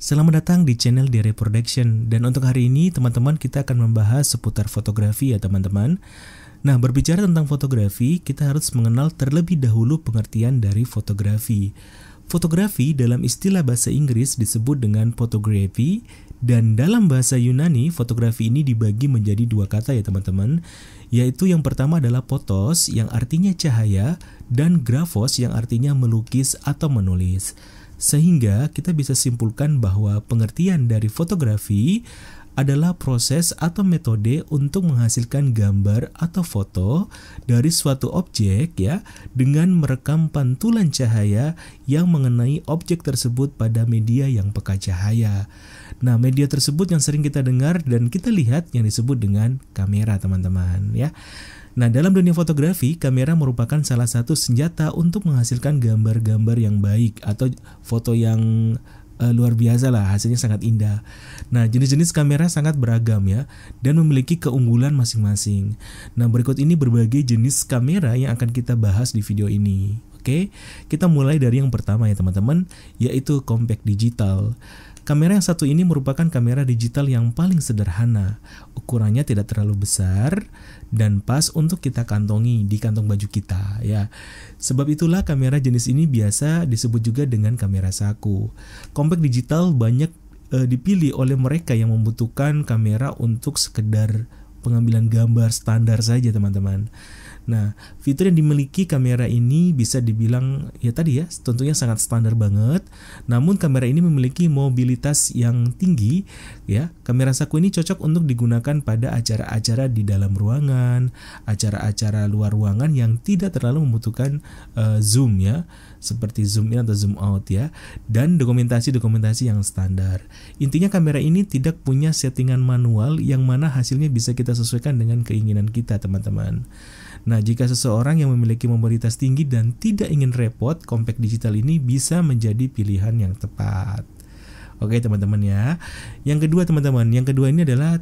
Selamat datang di channel Dere Production. Dan untuk hari ini teman-teman kita akan membahas seputar fotografi ya teman-teman. Nah, berbicara tentang fotografi, kita harus mengenal terlebih dahulu pengertian dari fotografi. Fotografi dalam istilah bahasa Inggris disebut dengan photography, dan dalam bahasa Yunani fotografi ini dibagi menjadi dua kata ya teman-teman, yaitu yang pertama adalah photos yang artinya cahaya dan graphos yang artinya melukis atau menulis. Sehingga kita bisa simpulkan bahwa pengertian dari fotografi adalah proses atau metode untuk menghasilkan gambar atau foto dari suatu objek ya, dengan merekam pantulan cahaya yang mengenai objek tersebut pada media yang peka cahaya. Nah, media tersebut yang sering kita dengar dan kita lihat yang disebut dengan kamera teman-teman ya. Nah, dalam dunia fotografi, kamera merupakan salah satu senjata untuk menghasilkan gambar-gambar yang baik atau foto yang luar biasa lah, hasilnya sangat indah. Nah, jenis-jenis kamera sangat beragam ya, dan memiliki keunggulan masing-masing. Nah, berikut ini berbagai jenis kamera yang akan kita bahas di video ini. Oke, kita mulai dari yang pertama ya teman-teman, yaitu compact digital. Kamera yang satu ini merupakan kamera digital yang paling sederhana. Ukurannya tidak terlalu besar dan pas untuk kita kantongi di kantong baju kita ya. Sebab itulah kamera jenis ini biasa disebut juga dengan kamera saku. Compact digital banyak dipilih oleh mereka yang membutuhkan kamera untuk sekedar pengambilan gambar standar saja teman-teman. Nah, fitur yang dimiliki kamera ini bisa dibilang ya tadi ya, tentunya sangat standar banget. Namun kamera ini memiliki mobilitas yang tinggi ya. Kamera saku ini cocok untuk digunakan pada acara-acara di dalam ruangan, acara-acara luar ruangan yang tidak terlalu membutuhkan zoom ya, seperti zoom in atau zoom out ya, dan dokumentasi-dokumentasi yang standar. Intinya kamera ini tidak punya settingan manual yang mana hasilnya bisa kita sesuaikan dengan keinginan kita teman-teman. Nah, jika seseorang yang memiliki mobilitas tinggi dan tidak ingin repot, compact digital ini bisa menjadi pilihan yang tepat. Oke teman-teman ya. Yang kedua teman-teman, yang kedua ini adalah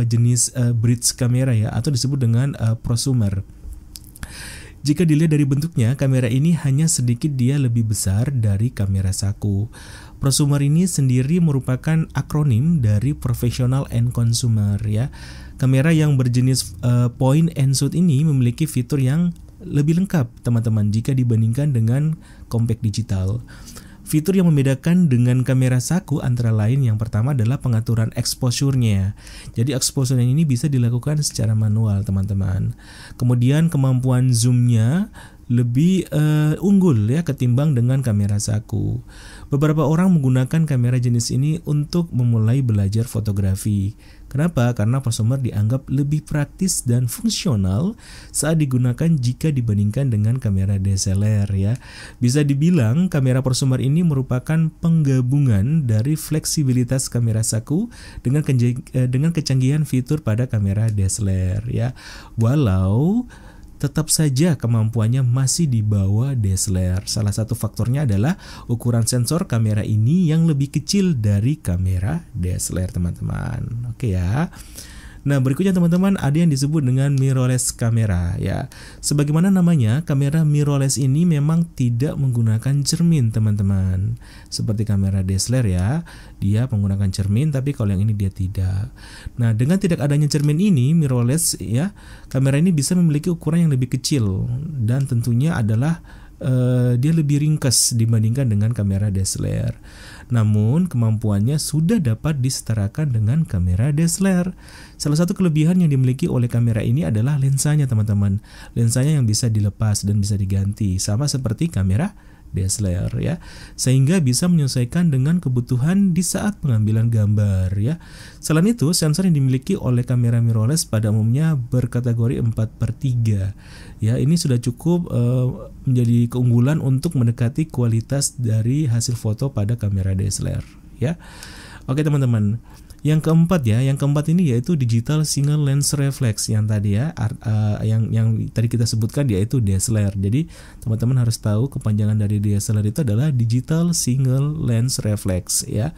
jenis bridge kamera ya, atau disebut dengan prosumer. Jika dilihat dari bentuknya, kamera ini hanya sedikit dia lebih besar dari kamera saku. Prosumer ini sendiri merupakan akronim dari professional and consumer ya. Kamera yang berjenis point and shoot ini memiliki fitur yang lebih lengkap teman-teman jika dibandingkan dengan compact digital. Fitur yang membedakan dengan kamera saku antara lain yang pertama adalah pengaturan exposure-nya. Jadi exposure ini bisa dilakukan secara manual teman-teman. Kemudian kemampuan zoom-nya lebih unggul ya ketimbang dengan kamera saku. Beberapa orang menggunakan kamera jenis ini untuk memulai belajar fotografi. Kenapa? Karena prosumer dianggap lebih praktis dan fungsional saat digunakan jika dibandingkan dengan kamera DSLR ya. Bisa dibilang kamera prosumer ini merupakan penggabungan dari fleksibilitas kamera saku dengan kecanggihan fitur pada kamera DSLR ya. Walau tetap saja kemampuannya masih di bawah DSLR. Salah satu faktornya adalah ukuran sensor kamera ini yang lebih kecil dari kamera DSLR teman-teman. Oke ya. Nah, berikutnya teman-teman ada yang disebut dengan mirrorless kamera ya. Sebagaimana namanya, kamera mirrorless ini memang tidak menggunakan cermin teman-teman. Seperti kamera DSLR ya, dia menggunakan cermin, tapi kalau yang ini dia tidak. Nah, dengan tidak adanya cermin ini, mirrorless ya, kamera ini bisa memiliki ukuran yang lebih kecil dan tentunya adalah dia lebih ringkas dibandingkan dengan kamera DSLR. Namun kemampuannya sudah dapat disetarakan dengan kamera DSLR. Salah satu kelebihan yang dimiliki oleh kamera ini adalah lensanya teman-teman. Lensanya yang bisa dilepas dan bisa diganti, sama seperti kamera DSLR ya, sehingga bisa menyesuaikan dengan kebutuhan di saat pengambilan gambar ya. Selain itu, sensor yang dimiliki oleh kamera mirrorless pada umumnya berkategori 4/3 ya. Ini sudah cukup menjadi keunggulan untuk mendekati kualitas dari hasil foto pada kamera DSLR ya. Oke teman-teman, yang keempat ini yaitu digital single lens reflex yang tadi ya, yang tadi kita sebutkan yaitu DSLR. Jadi teman-teman harus tahu kepanjangan dari DSLR itu adalah digital single lens reflex ya.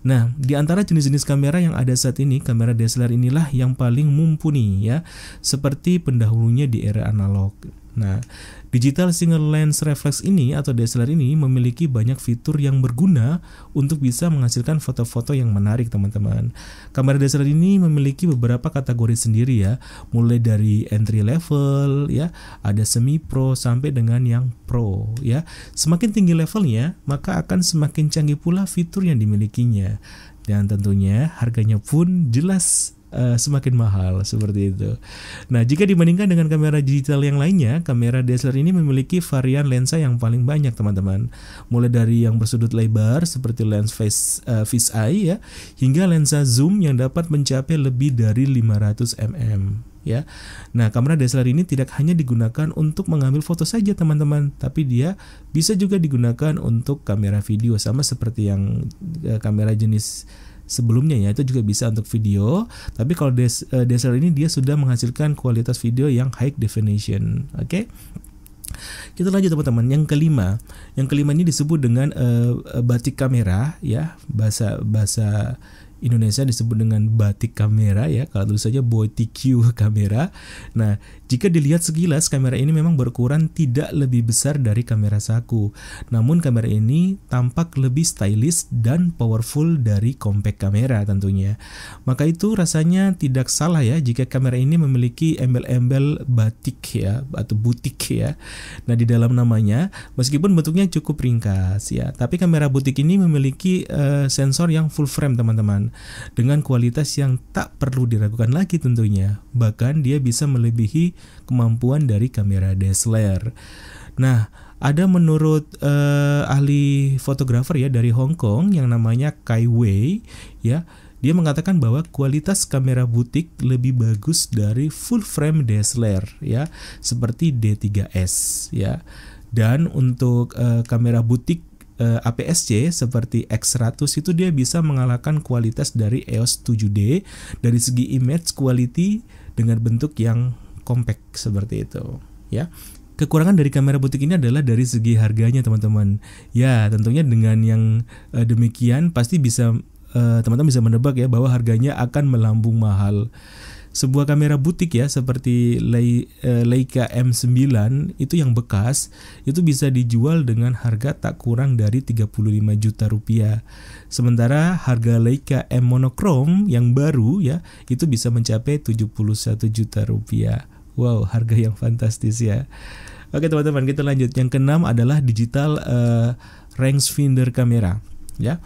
Nah, di antara jenis-jenis kamera yang ada saat ini, kamera DSLR inilah yang paling mumpuni ya, seperti pendahulunya di era analog. Nah, digital single lens reflex ini atau DSLR ini memiliki banyak fitur yang berguna untuk bisa menghasilkan foto-foto yang menarik, teman-teman. Kamera DSLR ini memiliki beberapa kategori sendiri ya, mulai dari entry level ya, ada semi pro sampai dengan yang pro ya. Semakin tinggi levelnya, maka akan semakin canggih pula fitur yang dimilikinya. Dan tentunya harganya pun jelas semakin mahal seperti itu. Nah, jika dibandingkan dengan kamera digital yang lainnya, kamera DSLR ini memiliki varian lensa yang paling banyak, teman-teman. Mulai dari yang bersudut lebar seperti lens fish eye ya, hingga lensa zoom yang dapat mencapai lebih dari 500 mm ya. Nah, kamera DSLR ini tidak hanya digunakan untuk mengambil foto saja, teman-teman, tapi dia bisa juga digunakan untuk kamera video, sama seperti yang kamera jenis sebelumnya ya, itu juga bisa untuk video. Tapi kalau DSLR ini dia sudah menghasilkan kualitas video yang high definition. Oke. Kita lanjut, teman-teman. Yang kelima ini disebut dengan batik kamera ya. Bahasa Indonesia disebut dengan batik kamera ya, kalau tulis saja BOTQ kamera. Nah, jika dilihat sekilas, kamera ini memang berukuran tidak lebih besar dari kamera saku. Namun kamera ini tampak lebih stylish dan powerful dari compact kamera tentunya. Maka itu rasanya tidak salah ya jika kamera ini memiliki embel-embel batik ya, atau butik ya. Nah, di dalam namanya, meskipun bentuknya cukup ringkas ya, tapi kamera butik ini memiliki sensor yang full frame, teman-teman, dengan kualitas yang tak perlu diragukan lagi tentunya. Bahkan dia bisa melebihi kemampuan dari kamera DSLR. Nah, ada menurut ahli fotografer ya dari Hong Kong yang namanya Kai Wei ya, dia mengatakan bahwa kualitas kamera butik lebih bagus dari full frame DSLR ya, seperti D3S ya. Dan untuk kamera butik APS-C seperti X100 itu dia bisa mengalahkan kualitas dari EOS 7D dari segi image quality dengan bentuk yang compact seperti itu ya. Kekurangan dari kamera butik ini adalah dari segi harganya, teman-teman. Ya, tentunya dengan yang demikian pasti bisa teman-teman bisa menebak ya bahwa harganya akan melambung mahal. Sebuah kamera butik ya seperti Leica M9 itu yang bekas itu bisa dijual dengan harga tak kurang dari 35 juta rupiah. Sementara harga Leica M monochrome yang baru ya itu bisa mencapai 71 juta rupiah. Wow, harga yang fantastis ya. Oke, teman-teman, kita lanjut. Yang keenam adalah digital rangefinder kamera ya.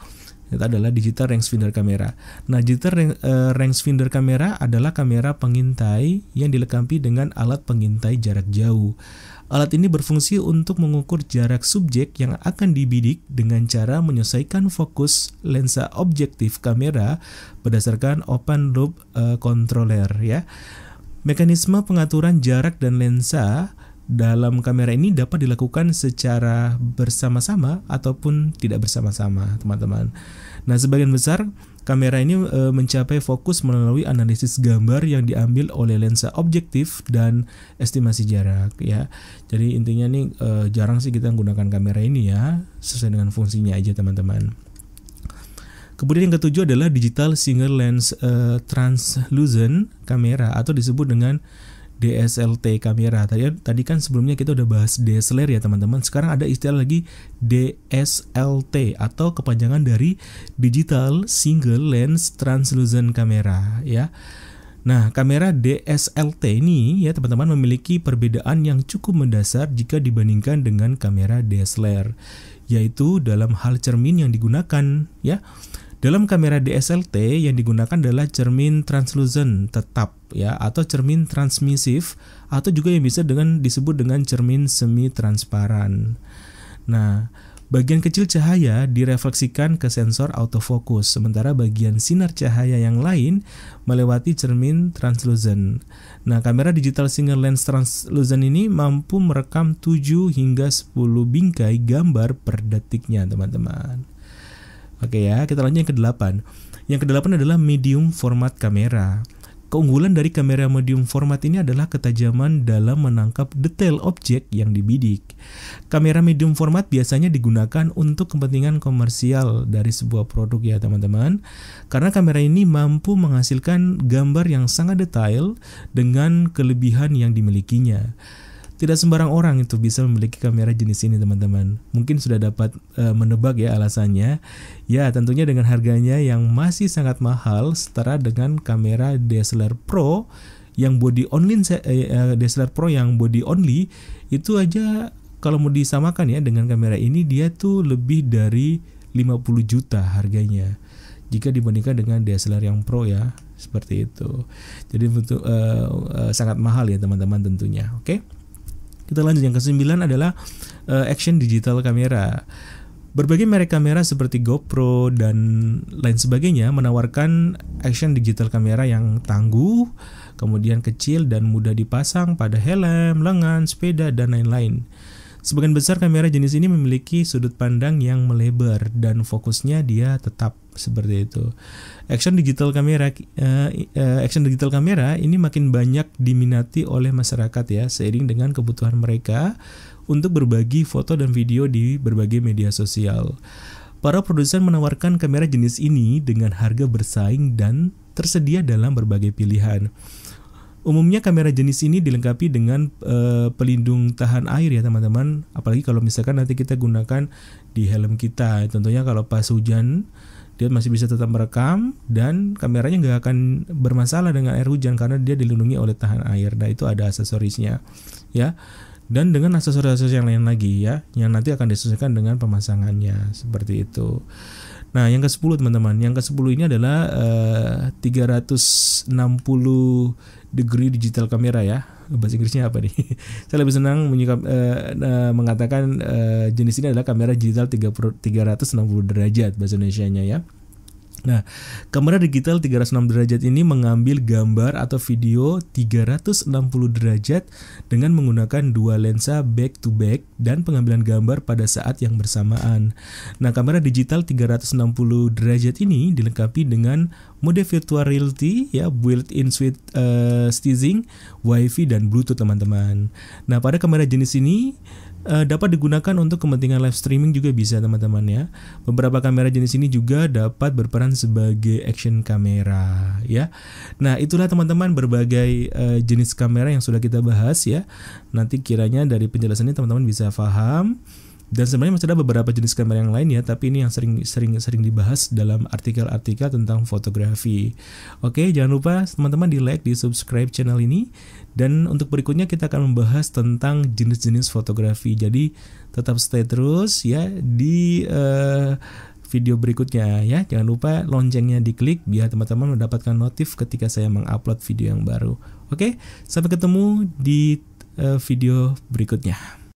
Itu adalah digital rangefinder kamera. Nah, digital rangefinder kamera adalah kamera pengintai yang dilengkapi dengan alat pengintai jarak jauh. Alat ini berfungsi untuk mengukur jarak subjek yang akan dibidik dengan cara menyesuaikan fokus lensa objektif kamera berdasarkan open loop controller ya. Mekanisme pengaturan jarak dan lensa dalam kamera ini dapat dilakukan secara bersama-sama ataupun tidak bersama-sama, teman-teman. Nah, sebagian besar kamera ini mencapai fokus melalui analisis gambar yang diambil oleh lensa objektif dan estimasi jarak ya. Jadi intinya nih jarang sih kita menggunakan kamera ini ya, sesuai dengan fungsinya aja, teman-teman. Kemudian yang ketujuh adalah digital single lens translucent kamera atau disebut dengan DSLT kamera. Tadi kan sebelumnya kita udah bahas DSLR ya, teman-teman. Sekarang ada istilah lagi DSLT atau kepanjangan dari Digital Single Lens Translucent Camera ya. Nah, kamera DSLT ini ya, teman-teman, memiliki perbedaan yang cukup mendasar jika dibandingkan dengan kamera DSLR, yaitu dalam hal cermin yang digunakan ya. Dalam kamera DSLT yang digunakan adalah cermin translucent tetap ya, atau cermin transmisif, atau juga yang bisa disebut dengan cermin semi transparan. Nah, bagian kecil cahaya direfleksikan ke sensor autofocus, sementara bagian sinar cahaya yang lain melewati cermin translucent. Nah, kamera digital single lens translucent ini mampu merekam 7 hingga 10 bingkai gambar per detiknya, teman-teman. Oke ya, kita lanjut yang ke-8. Yang ke-8 adalah medium format kamera. Keunggulan dari kamera medium format ini adalah ketajaman dalam menangkap detail objek yang dibidik. Kamera medium format biasanya digunakan untuk kepentingan komersial dari sebuah produk ya, teman-teman. Karena kamera ini mampu menghasilkan gambar yang sangat detail dengan kelebihan yang dimilikinya. Tidak sembarang orang itu bisa memiliki kamera jenis ini teman-teman. Mungkin sudah dapat menebak ya alasannya. Ya tentunya dengan harganya yang masih sangat mahal setara dengan kamera DSLR Pro yang body only, DSLR Pro yang body only itu aja kalau mau disamakan ya dengan kamera ini, dia tuh lebih dari 50 juta harganya jika dibandingkan dengan DSLR yang Pro ya, seperti itu. Jadi sangat mahal ya teman-teman tentunya. Oke, kita lanjut. Yang ke-9 adalah action digital kamera. Berbagai merek kamera seperti GoPro dan lain sebagainya menawarkan action digital kamera yang tangguh, kemudian kecil dan mudah dipasang pada helm, lengan, sepeda, dan lain-lain. Sebagian besar kamera jenis ini memiliki sudut pandang yang melebar dan fokusnya dia tetap seperti itu. Action digital kamera ini makin banyak diminati oleh masyarakat ya, seiring dengan kebutuhan mereka untuk berbagi foto dan video di berbagai media sosial. Para produsen menawarkan kamera jenis ini dengan harga bersaing dan tersedia dalam berbagai pilihan. Umumnya kamera jenis ini dilengkapi dengan pelindung tahan air ya teman-teman. Apalagi kalau misalkan nanti kita gunakan di helm kita. Tentunya kalau pas hujan dia masih bisa tetap merekam dan kameranya nggak akan bermasalah dengan air hujan karena dia dilindungi oleh tahan air. Nah itu ada aksesorisnya ya. Dan dengan aksesoris yang lain lagi ya, yang nanti akan disesuaikan dengan pemasangannya seperti itu. Nah yang ke-10 teman-teman, yang ke-10 ini adalah 360 degree digital kamera ya. Bahasa Inggrisnya apa nih? Saya lebih senang mengatakan jenis ini adalah kamera digital 360 derajat bahasa Indonesianya ya. Nah, kamera digital 360 derajat ini mengambil gambar atau video 360 derajat dengan menggunakan dua lensa back to back dan pengambilan gambar pada saat yang bersamaan. Nah, kamera digital 360 derajat ini dilengkapi dengan mode virtual reality ya, built-in suite steering, wifi dan bluetooth teman-teman. Nah, pada kamera jenis ini dapat digunakan untuk kepentingan live streaming juga bisa teman-teman ya. Beberapa kamera jenis ini juga dapat berperan sebagai action kamera ya. Nah itulah teman-teman berbagai jenis kamera yang sudah kita bahas ya. Nanti kiranya dari penjelasannya teman-teman bisa paham. Dan sebenarnya masih ada beberapa jenis kamera yang lain ya, tapi ini yang sering dibahas dalam artikel-artikel tentang fotografi. Oke, jangan lupa teman-teman di like, di subscribe channel ini. Dan untuk berikutnya kita akan membahas tentang jenis-jenis fotografi. Jadi tetap stay terus ya di video berikutnya ya. Jangan lupa loncengnya diklik biar teman-teman mendapatkan notif ketika saya mengupload video yang baru. Oke, sampai ketemu di video berikutnya.